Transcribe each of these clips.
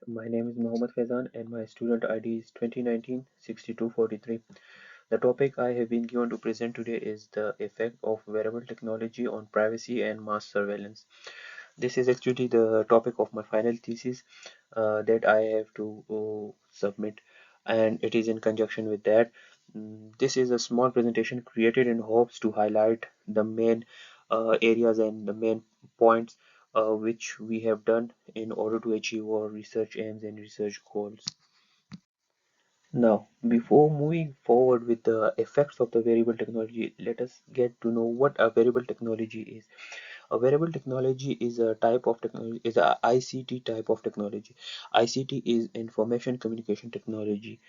My name is Mohammed Faizan and my student ID is 20196243. The topic I have been given to present today is the effect of wearable technology on privacy and mass surveillance. This is actually the topic of my final thesis that I have to submit, and it is in conjunction with that. This is a small presentation created in hopes to highlight the main areas and the main points which we have done in order to achieve our research aims and research goals. Now, before moving forward with the effects of the wearable technology, let us get to know what a wearable technology is. A wearable technology is a type of technology, is a ICT type of technology. ICT is information communication technology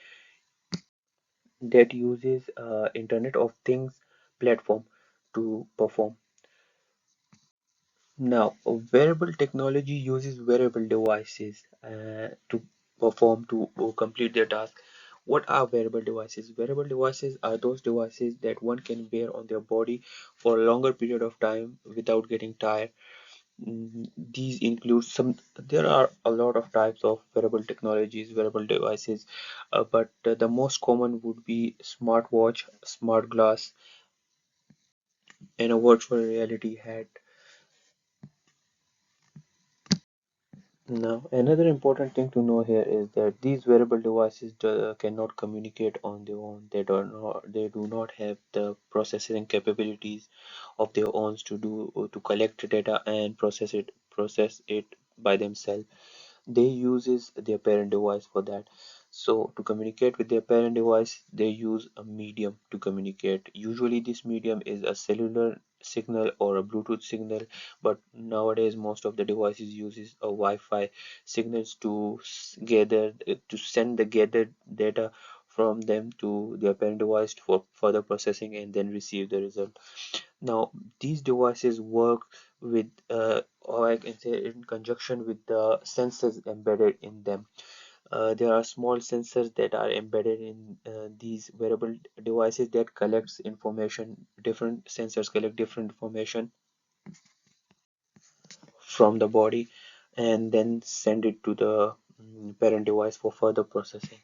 that uses Internet of Things platform to perform. Now, a wearable technology uses wearable devices to perform to complete their task. What are wearable devices? Wearable devices are those devices that one can wear on their body for a longer period of time without getting tired. These include some, there are a lot of types of wearable technologies, wearable devices, but the most common would be smartwatch, smart glass, and a virtual reality hat. Now, another important thing to know here is that these wearable devices cannot communicate on their own. They do not have the processing capabilities of their own to collect data and process it by themselves. They uses their parent device for that. So to communicate with their parent device, they use a medium to communicate. Usually this medium is a cellular signal or a Bluetooth signal, but nowadays most of the devices uses a Wi-Fi signals to gather to send the gathered data from them to their parent device for further processing and then receive the result. Now, these devices work with, or I can say, in conjunction with the sensors embedded in them. There are small sensors that are embedded in these wearable devices that collects information. Different sensors collect different information from the body and then send it to the parent device for further processing.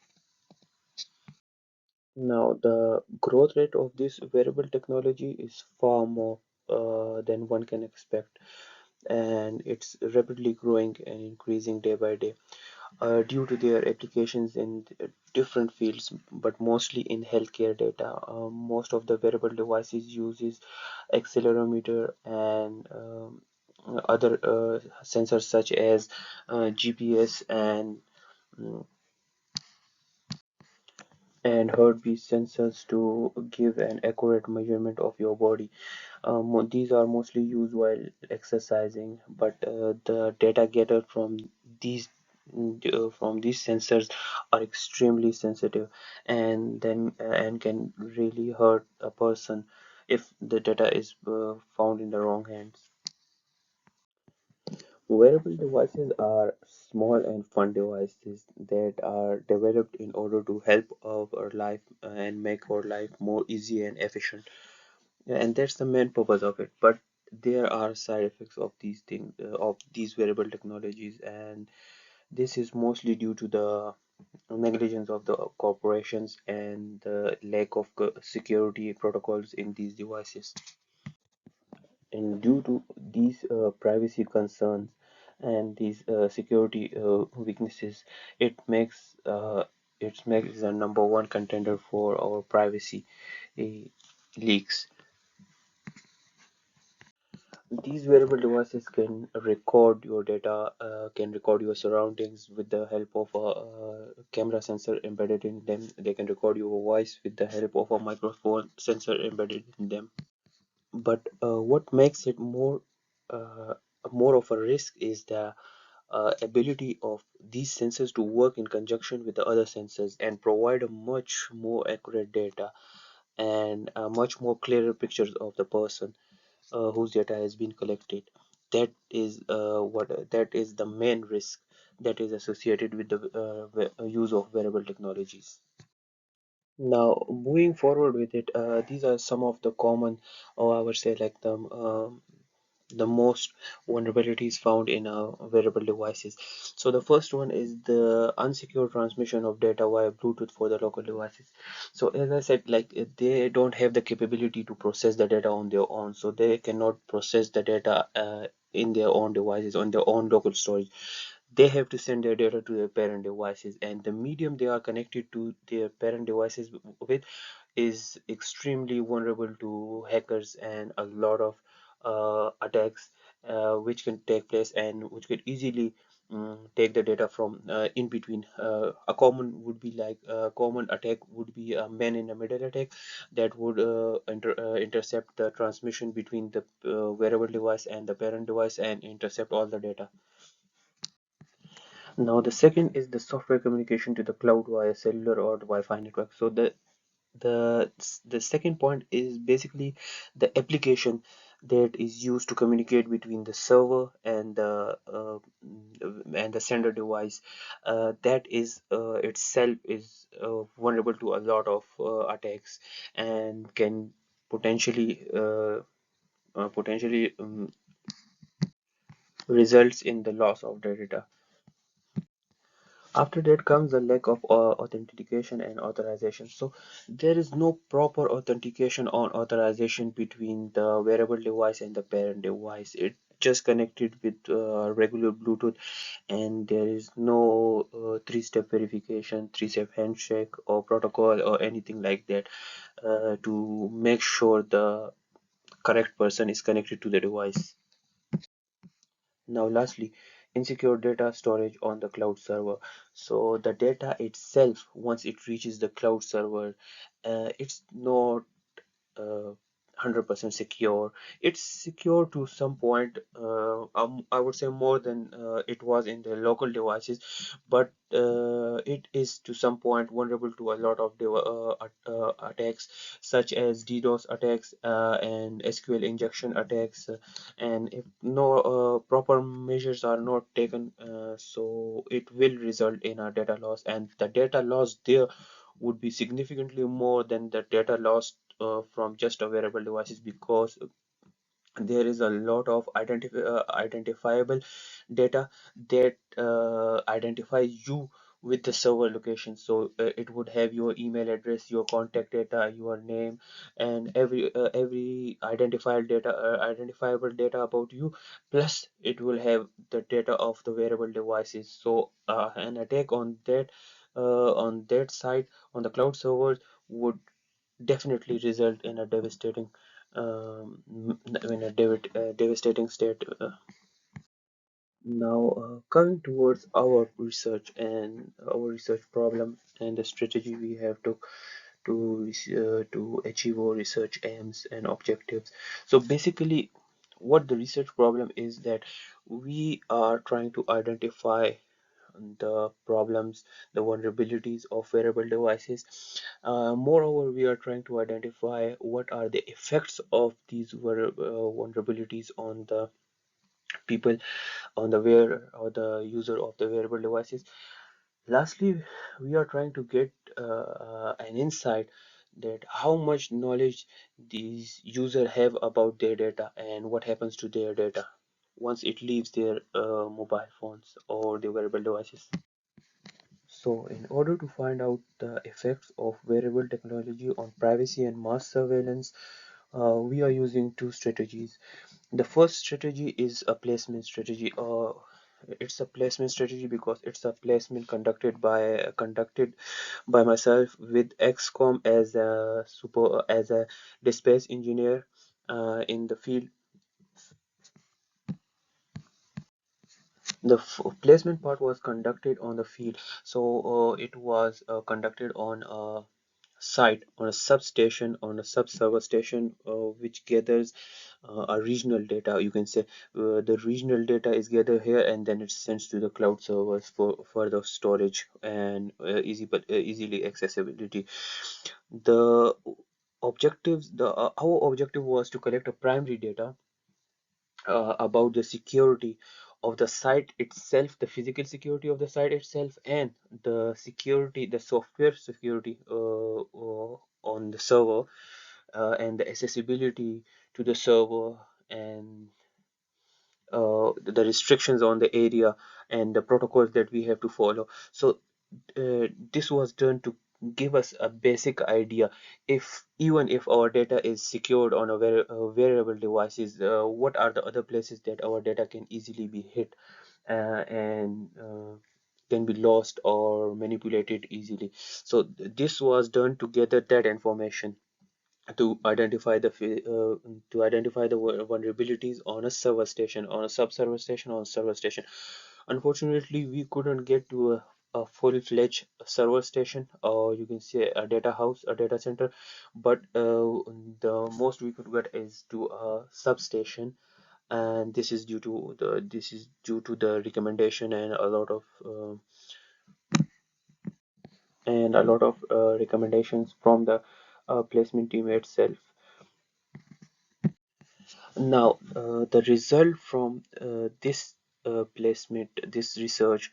Now, the growth rate of this wearable technology is far more than one can expect, and it's rapidly growing and increasing day by day due to their applications in different fields, but mostly in healthcare data. Most of the wearable devices uses accelerometer and other sensors such as GPS mm, and heartbeat sensors to give an accurate measurement of your body. These are mostly used while exercising, but the data gathered these from these sensors are extremely sensitive, and can really hurt a person if the data is found in the wrong hands. Wearable devices are small and fun devices that are developed in order to help our life and make our life more easy and efficient. Yeah, and that's the main purpose of it. But there are side effects of these things, of these wearable technologies, and this is mostly due to the negligence of the corporations and the lack of security protocols in these devices. And due to these privacy concerns and these security weaknesses, it makes the number one contender for our privacy uh, leaks. These wearable devices can record your data, can record your surroundings with the help of a camera sensor embedded in them. They can record your voice with the help of a microphone sensor embedded in them. But what makes it uh, more of a risk is the ability of these sensors to work in conjunction with the other sensors and provide a much more accurate data and much more clearer pictures of the person whose data has been collected. That is the main risk that is associated with the use of wearable technologies. Now, moving forward with it, these are some of the common, or I would say, like the the most vulnerabilities found in wearable devices. So the first one is the unsecure transmission of data via Bluetooth for the local devices. So as I said, like they don't have the capability to process the data on their own, so they cannot process the data in their own devices on their own local storage. They have to send their data to their parent devices, and the medium they are connected to their parent devices with is extremely vulnerable to hackers and a lot of attacks which can take place and which could easily take the data from in between. A common would be like a common attack would be a man in the middle attack that would intercept the transmission between the wearable device and the parent device and intercept all the data. Now the second is the software communication to the cloud via cellular or Wi-Fi network. So the second point is basically the application that is used to communicate between the server and the sender device. That is itself is vulnerable to a lot of attacks and can potentially results in the loss of the data. After that comes the lack of authentication and authorization. So there is no proper authentication or authorization between the wearable device and the parent device. It just connected with regular Bluetooth, and there is no three-step verification, three-step handshake or protocol or anything like that to make sure the correct person is connected to the device. Now, lastly, insecure data storage on the cloud server. So the data itself, once it reaches the cloud server, it's not 100% secure. It's secure to some point. I would say more than it was in the local devices, but it is to some point vulnerable to a lot of attacks, such as DDoS attacks and SQL injection attacks. And if no proper measures are not taken, so it will result in a data loss, and the data loss there would be significantly more than the data lost from just a wearable devices, because there is a lot of identifiable data that identifies you with the server location. So it would have your email address, your contact data, your name, and every identifiable data about you. Plus it will have the data of the wearable devices. So an attack on that side, on the cloud servers, would definitely result in a devastating devastating state. Now, coming towards our research and our research problem and the strategy we have to achieve our research aims and objectives. So basically, what the research problem is that we are trying to identify the problems, the vulnerabilities of wearable devices. Moreover, we are trying to identify what are the effects of these vulnerabilities on the people, on the wearer or the user of the wearable devices. Lastly, we are trying to get an insight that how much knowledge these users have about their data and what happens to their data once it leaves their mobile phones or their wearable devices. So, in order to find out the effects of wearable technology on privacy and mass surveillance, we are using two strategies. The first strategy is a placement strategy. It's a placement strategy because it's a placement conducted by myself with XCOM as a dispatch engineer in the field. The placement part was conducted on the field, so it was conducted on a site, on a substation, on a sub-server station, which gathers a regional data. You can say the regional data is gathered here, and then it's sent to the cloud servers for further storage and easily accessibility. The our objective was to collect a primary data about the security of the site itself, the physical security of the site itself, and the software security on the server, and the accessibility to the server, and the restrictions on the area and the protocols that we have to follow. So this was done to give us a basic idea, if even if our data is secured on a wearable devices, what are the other places that our data can easily be hit and can be lost or manipulated easily. So this was done to gather that information to identify the vulnerabilities on a server station, on a sub server station, on a server station. Unfortunately, we couldn't get to a full-fledged server station, or you can say a data house, a data center, but the most we could get is to a substation, and this is due to the recommendation and a lot of recommendations from the placement team itself. Now, the result from this placement, this research,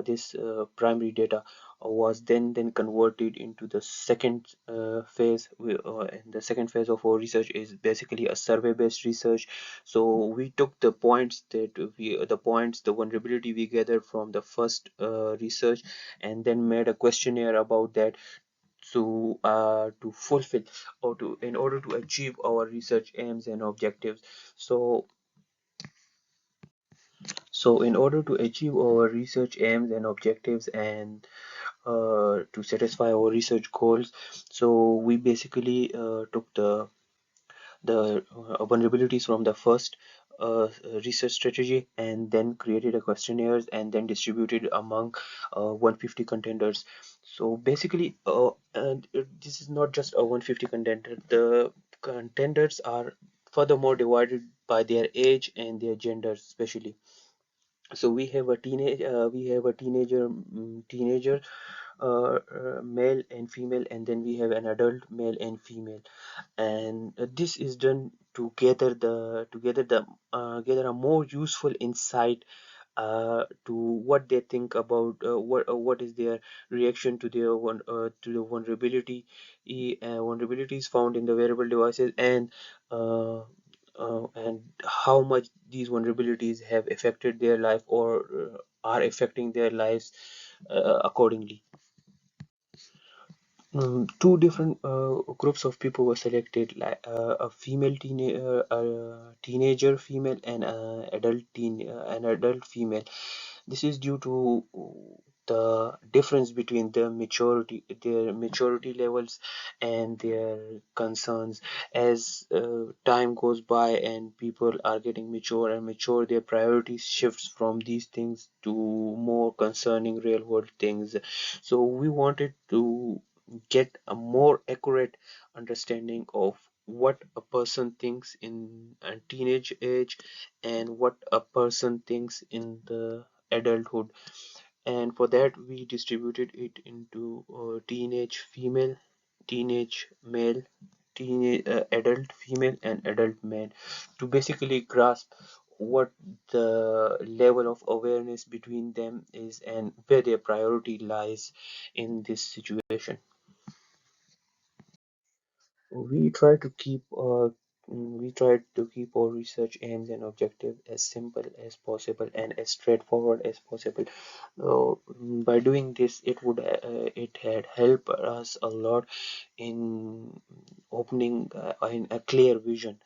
this primary data was then converted into the second phase. And the second phase of our research is basically a survey-based research. So we took the vulnerability we gathered from the first research, and then made a questionnaire about that to fulfill or to in order to achieve our research aims and objectives. So so in order to achieve our research aims and objectives and to satisfy our research goals, so we basically took the vulnerabilities from the first research strategy, and then created a questionnaires and then distributed among 150 contenders. So basically, this is not just a 150 contender. The contenders are furthermore divided by their age and their gender, especially. So we have a teenager, male and female, and then we have an adult male and female, and this is done to gather a more useful insight to what they think about what is their reaction to to the vulnerabilities found in the wearable devices, and how much these vulnerabilities have affected their life or are affecting their lives accordingly. Two different groups of people were selected, like teenager female and an adult female. This is due to the difference between their maturity levels and their concerns. As time goes by and people are getting mature, their priorities shifts from these things to more concerning real world things. So we wanted to get a more accurate understanding of what a person thinks in a teenage age and what a person thinks in the adulthood. And for that, we distributed it into teenage female, teenage male, teenage adult female, and adult male, to basically grasp what the level of awareness between them is and where their priority lies in this situation. We try to keep our research aims and objectives as simple as possible and as straightforward as possible. By doing this, it had helped us a lot in opening in a clear vision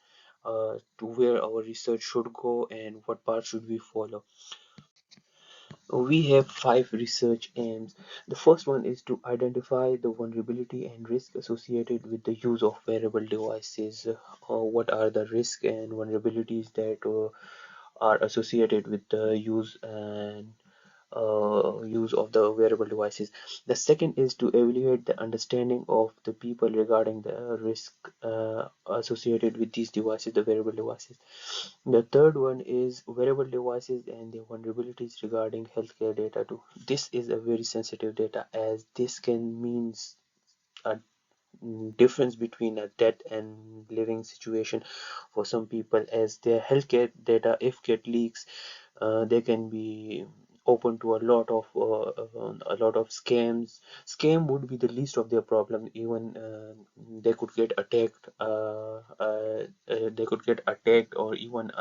to where our research should go and what path should we follow. We have five research aims. The first one is to identify the vulnerability and risk associated with the use of wearable devices. What are the risks and vulnerabilities that are associated with the use of the wearable devices. The second is to evaluate the understanding of the people regarding the risk associated with these devices, the wearable devices. The third one is wearable devices and their vulnerabilities regarding healthcare data too. This is a very sensitive data, as this can means a difference between a death and living situation for some people, as their healthcare data, if get leaks, they can be open to a lot of scams. Scam would be the least of their problem. Even they could get attacked, or even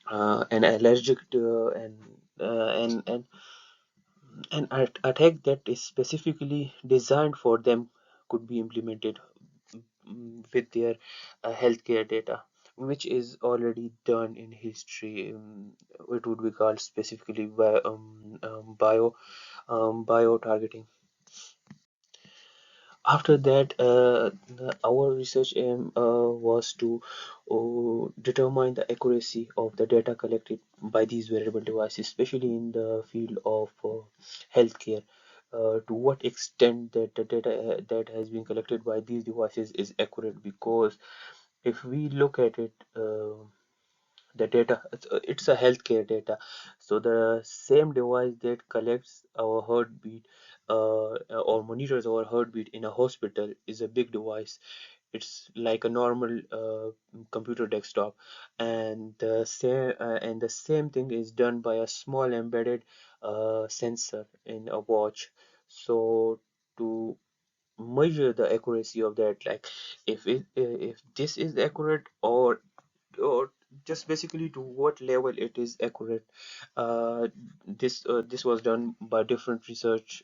an allergic to, and an attack that is specifically designed for them could be implemented with their healthcare data, which is already done in history. It would be called specifically bio targeting. After that, our research aim was to determine the accuracy of the data collected by these wearable devices, especially in the field of healthcare. To what extent that the data that has been collected by these devices is accurate, because if we look at it, the data, it's a healthcare data, so the same device that collects our heartbeat or monitors our heartbeat in a hospital is a big device. It's like a normal computer desktop, and the same thing is done by a small embedded sensor in a watch. So to measure the accuracy of that, like if this is accurate, or just basically to what level it is accurate. This was done by different research,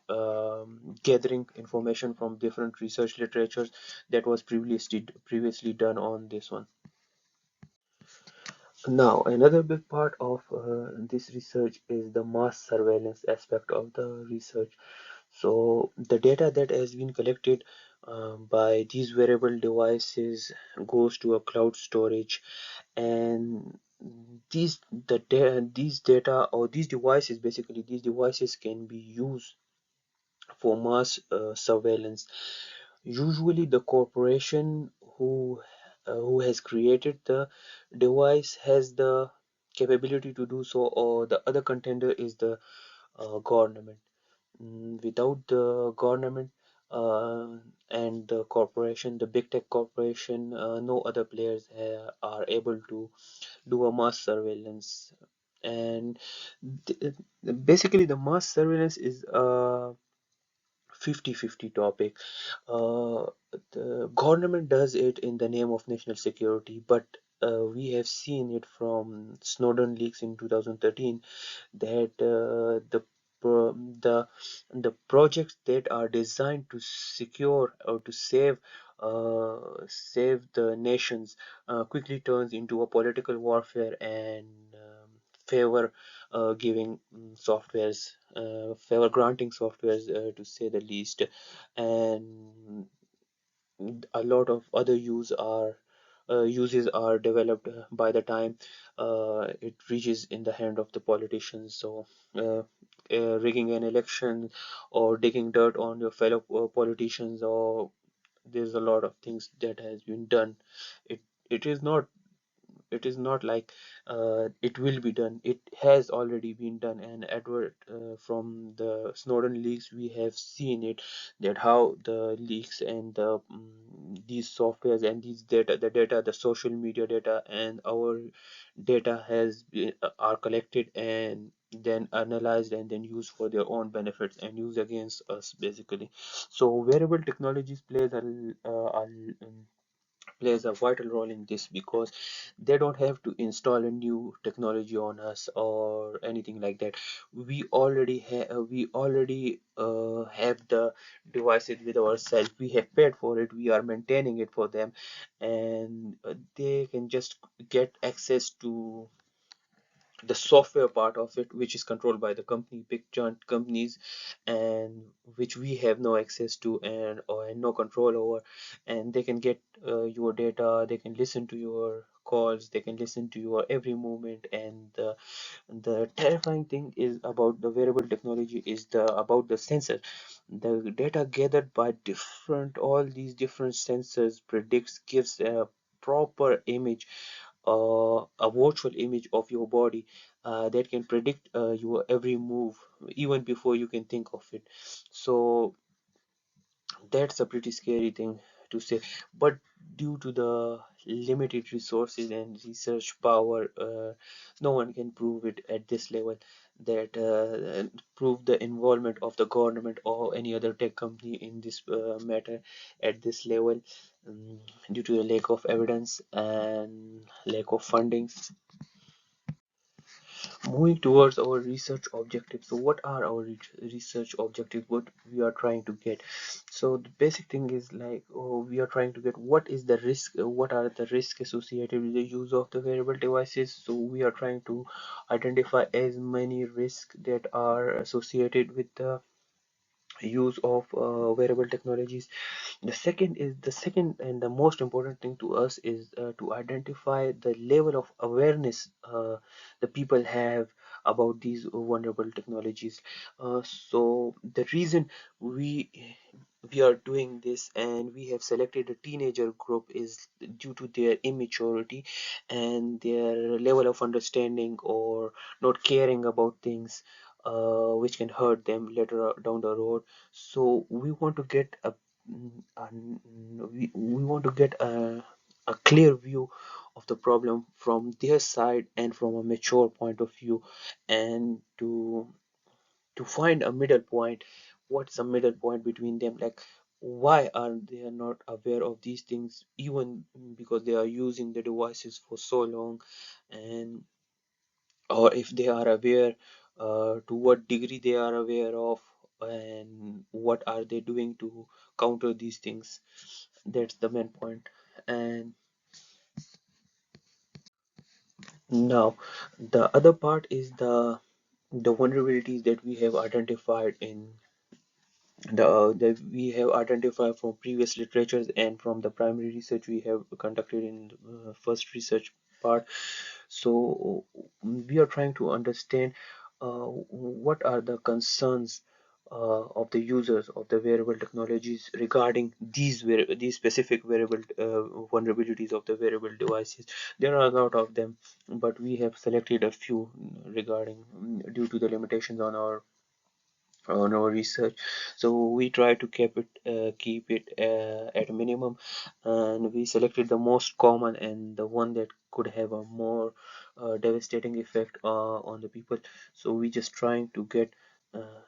gathering information from different research literatures that was previously done on this one. Now, another big part of this research is the mass surveillance aspect of the research. So the data that has been collected by these wearable devices goes to a cloud storage, and these data, or these devices, basically these devices can be used for mass surveillance. Usually the corporation who has created the device has the capability to do so, or the other contender is the government. Without the government and the corporation, the big tech corporation, no other players are able to do a mass surveillance. And th- basically, the mass surveillance is a 50-50 topic. Uh, the government does it in the name of national security, but we have seen it from Snowden leaks in 2013 that the projects that are designed to secure or to save the nations quickly turns into a political warfare, and favor giving softwares, favor granting softwares, to say the least. And a lot of other uses are developed by the time it reaches in the hand of the politicians. So uh, rigging an election, or digging dirt on your fellow politicians, or there's a lot of things that has been done. It is not, it is not like it will be done. It has already been done. And Edward, from the Snowden leaks, we have seen it, that how the leaks and these softwares and these data, the social media data and our data are collected and then analyzed and then used for their own benefits and used against us, basically. So wearable technologies plays a vital role in this, because they don't have to install a new technology on us or anything like that. We already have the devices with ourselves. We have paid for it, we are maintaining it for them, and they can just get access to the software part of it, which is controlled by the company, big giant companies, and which we have no access to, and no control over. And they can get your data, they can listen to your calls, they can listen to your every movement. And the terrifying thing is about the wearable technology is the about the sensor. The data gathered by different all these different sensors predicts, gives a proper image, a virtual image of your body, that can predict your every move even before you can think of it. So that's a pretty scary thing to say. But due to the limited resources and research power, no one can prove it at this level, that prove the involvement of the government or any other tech company in this matter at this level, due to the lack of evidence and lack of funding. Moving towards our research objectives. So what are our research objectives? What we are trying to get? So the basic thing is like, oh, we are trying to get what is the risk, what are the risks associated with the use of the wearable devices. So we are trying to identify as many risks that are associated with the use of wearable technologies. The second and the most important thing to us is to identify the level of awareness the people have about these vulnerable technologies. So the reason we we are doing this and we have selected a teenager group is due to their immaturity and their level of understanding or not caring about things which can hurt them later down the road. So we want to get we want to get a clear view of the problem from their side and from a mature point of view, and to find a middle point. What's the middle point between them? Like, why are they not aware of these things, even because they are using the devices for so long, and or if they are aware, to what degree they are aware of, and what are they doing to counter these things. That's the main point. And now the other part is the vulnerabilities that we have identified in that we have identified from previous literatures and from the primary research we have conducted in the first research part. So we are trying to understand what are the concerns of the users of the wearable technologies regarding these specific wearable vulnerabilities of the wearable devices. There are a lot of them, but we have selected a few regarding due to the limitations on our research. So we try to keep it at a minimum, and we selected the most common and the one that could have a more devastating effect on the people. So we just trying to get uh,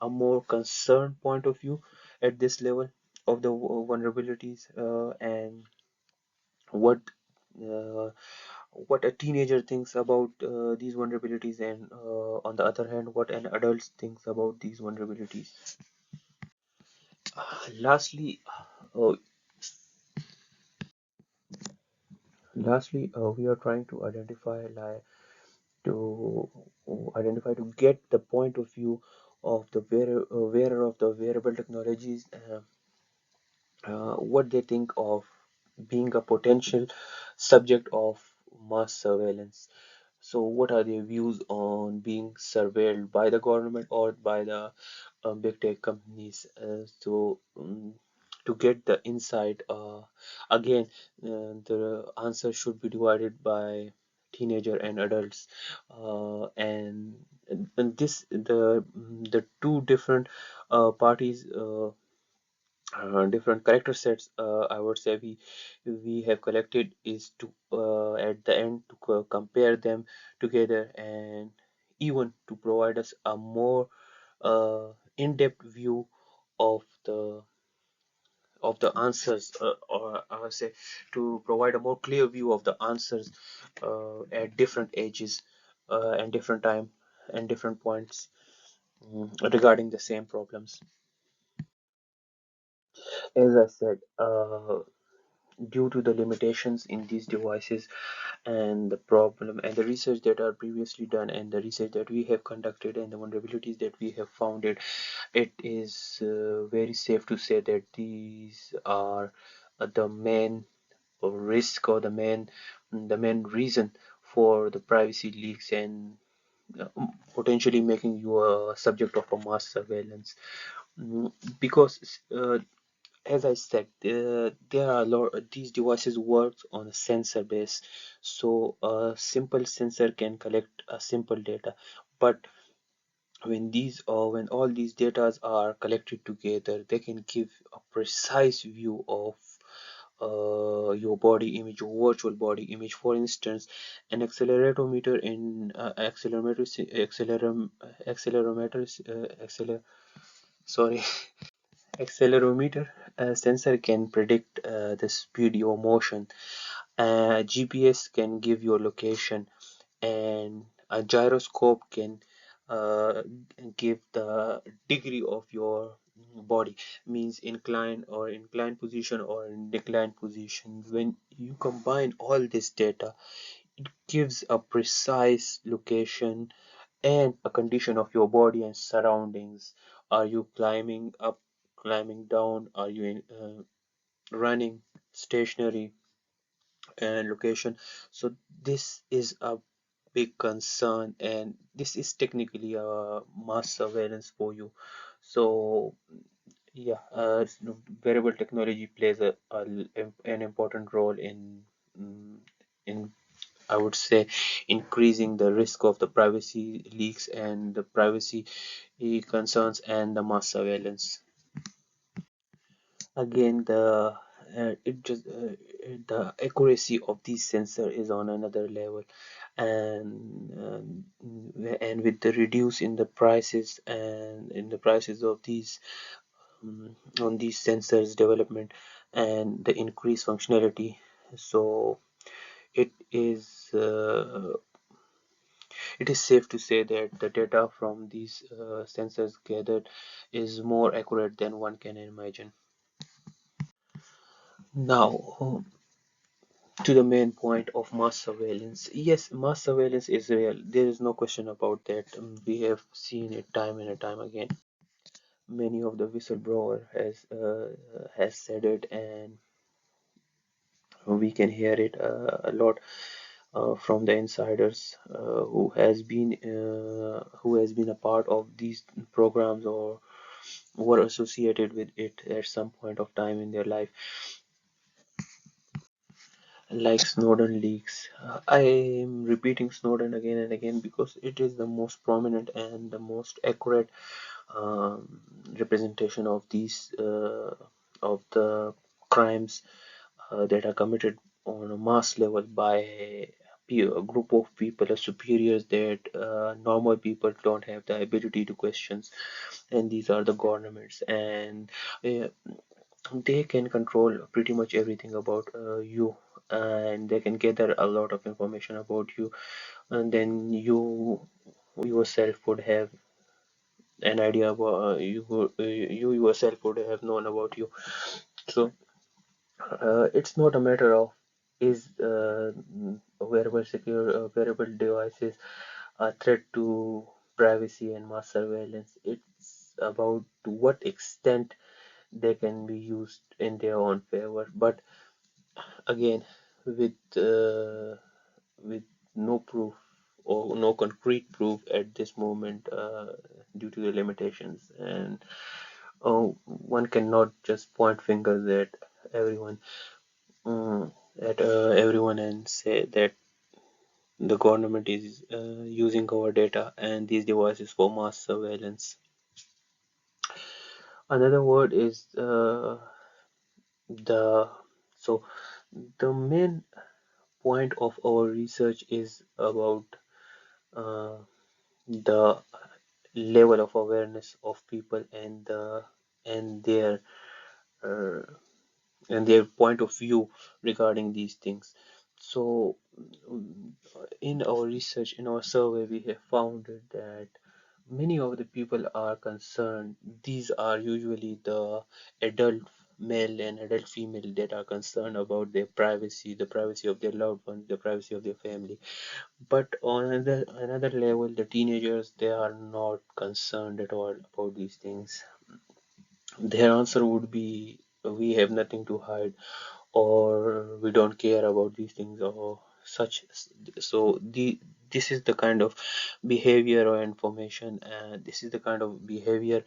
a more concerned point of view at this level of the vulnerabilities, and what uh, what a teenager thinks about these vulnerabilities, and on the other hand, what an adult thinks about these vulnerabilities. Lastly, uh, we are trying to to to get the point of view of the wearer of the wearable technologies, what they think of being a potential subject of mass surveillance. So, what are their views on being surveilled by the government or by the big tech companies? To get the insight, again, the answer should be divided by teenager and adults, and this the two different parties. Different character sets, I would say we have collected is to at the end to compare them together, and even to provide us a more in-depth view of the answers, or I would say to provide a more clear view of the answers at different ages and different time and different points, regarding the same problems. As I said, due to the limitations in these devices and the problem and the research that are previously done and the research that we have conducted and the vulnerabilities that we have founded, it is very safe to say that these are the main risk, or the main reason for the privacy leaks, and potentially making you a subject of a mass surveillance. Because as I said, there are a lot. These devices work on a sensor base, so a simple sensor can collect a simple data. But when all these data are collected together, they can give a precise view of your body image, your virtual body image. For instance, an accelerometer in accelerometer sorry accelerometer sensor can predict the speed, your motion. GPS can give your location, and A gyroscope can uh, give the degree of your body, means inclined position or in declined position. When you combine all this data, it gives a precise location and a condition of your body and surroundings. Are you climbing up, climbing down? Are you running, stationary, and location? So this is a big concern, and this is technically a mass surveillance for you. So yeah, wearable technology plays an important role mm, in, I would say, increasing the risk of the privacy leaks and the privacy concerns and the mass surveillance. Again, the accuracy of these sensor is on another level, and with the reduce in the prices and in the prices of these on these sensors development and the increased functionality, so it is uh, it is safe to say that the data from these sensors gathered is more accurate than one can imagine. Now, to the main point of mass surveillance. Yes, mass surveillance is real. There is no question about that. We have seen it time and time again. Many of the whistleblower has said it, and we can hear it a lot from the insiders who has been a part of these programs or were associated with it at some point of time in their life, like Snowden leaks. I am repeating Snowden again and again because it is the most prominent and the most accurate um, representation of these of the crimes that are committed on a mass level by a group of people, superiors that normal people don't have the ability to question, and these are the governments, and uh, they can control pretty much everything about you, and they can gather a lot of information about you, and then you yourself would have an idea about you yourself would have known about you. So it's not a matter of is wearable devices a threat to privacy and mass surveillance. It's about to what extent they can be used in their own favor. But again, with uh, with no proof or no concrete proof at this moment, due to the limitations, and one cannot just point fingers everyone mm, at everyone and say that the government is using our data and these devices for mass surveillance. Another word is the so the main point of our research is about uh, the level of awareness of people and their uh, and their point of view regarding these things. So, in our research, in our survey, we have found that many of the people are concerned. These are usually the adult male and adult female that are concerned about their privacy, the privacy of their loved ones, the privacy of their family. But on another level, the teenagers, they are not concerned at all about these things. Their answer would be, we have nothing to hide, or we don't care about these things, or such. So this is the kind of behavior or information, and this is the kind of behavior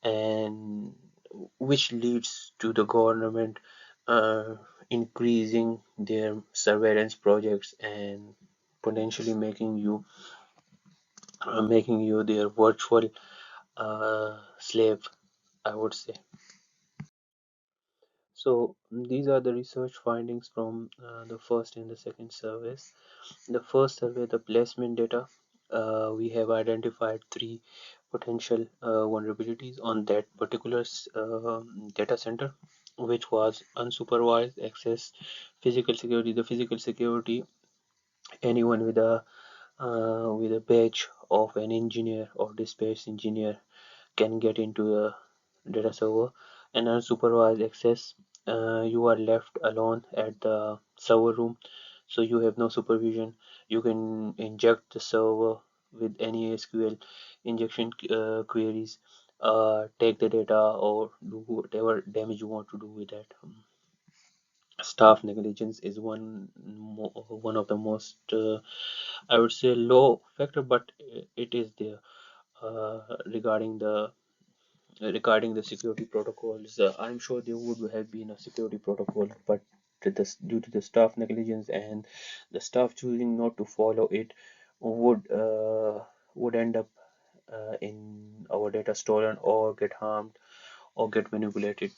and which leads to the government uh, increasing their surveillance projects and potentially making you their virtual slave, I would say. So these are the research findings from the first and the second surveys. The first survey, the placement data, we have identified three potential vulnerabilities on that particular data center, which was unsupervised access, physical security. The physical security, anyone with a with a badge of an engineer or dispatch engineer can get into a data server. And unsupervised access, you are left alone at the server room, so you have no supervision. You can inject the server with any SQL injection queries, take the data, or do whatever damage you want to do with that. Staff negligence is one of the most, I would say, low factor, but it is there. Regarding the security protocols, I'm sure there would have been a security protocol, but due to the staff negligence and the staff choosing not to follow it, would uh, would end up in our data stolen or get harmed or get manipulated.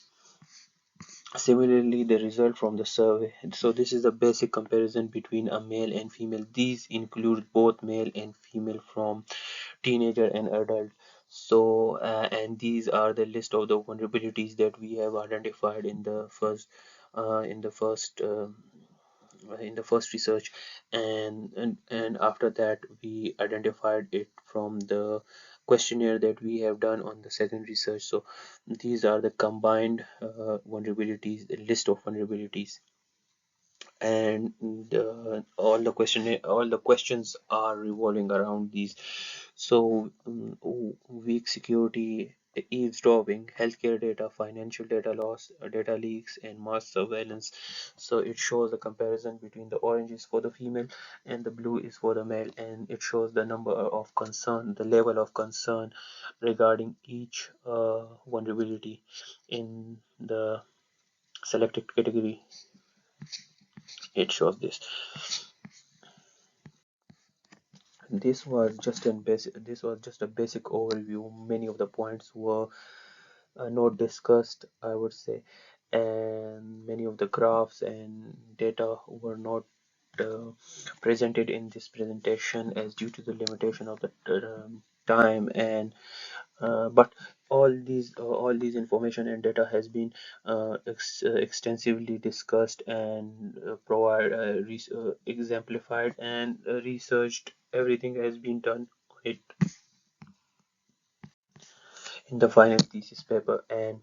Similarly, the result from the survey. So this is a basic comparison between a male and female. These include both male and female from teenager and adult. So and these are the list of the vulnerabilities that we have identified in the first in the first research, and after that we identified it from the questionnaire that we have done on the second research. So these are the combined vulnerabilities, the list of vulnerabilities, and all the questions are revolving around these. So weak security, eavesdropping, healthcare data, financial data loss, data leaks, and mass surveillance. So it shows a comparison between the orange is for the female and the blue is for the male, and it shows the number of concern, the level of concern regarding each vulnerability in the selected category. It shows this. This was just a basic overview. Many of the points were not discussed, I would say, and many of the graphs and data were not uh, presented in this presentation as due to the limitation of the time. And but all these information and data has been extensively discussed and exemplified and researched. Everything has been done on it in the final thesis paper, and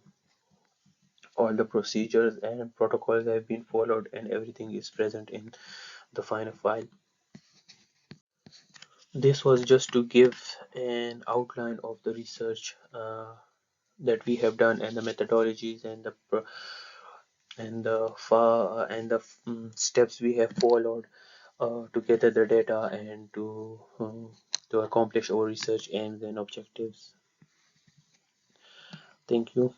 all the procedures and protocols have been followed, and everything is present in the final file. This was just to give an outline of the research that we have done, and the methodologies and steps we have followed to gather the data and to accomplish our research aims and objectives. Thank you.